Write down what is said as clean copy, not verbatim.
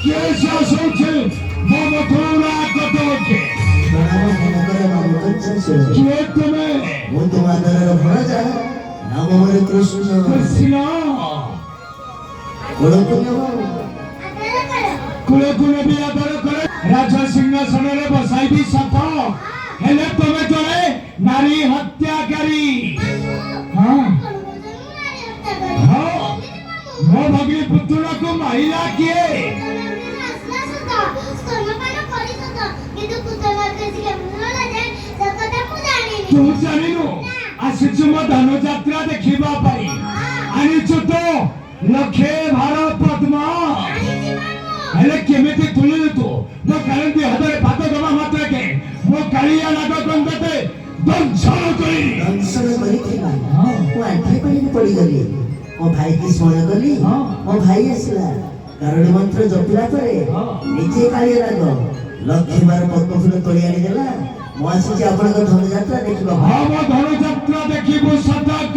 कैसा सोचे मम थोड़ा कटोके जो तुम्हें वो तुम्हारा भरा जा नाम हमारे कृष्ण कृष्ण बड़ो पुण्य कुले कुले भी आदर करे राजा सिंहासन रे बसाई भी सतो हेले तुम्हें जो है नारी हत्याकारी हाँ हाँ मो भगनी पुत्र को महिला किए तू जानिनु आसिचु मो धनु यात्रा देखिबा पाई आनिचु तो लखे भार पद्म हेले केमिति तुलिलु तू मो कालंती हदरे भात दबा मात्र के मो कालिया नाग गंगते दंशन करी थिला वो आठे पानी पड़ी गली मो भाई की स्मरण कली मो भाई आसला कारण मंत्र जपिला परे निजे कालिया नाग लक्ष्मी बार पद्म फूल तोड़ी आनी देला मो आसी जे आपन धनु यात्रा देखिबा हम धनु यात्रा देखिबो सतक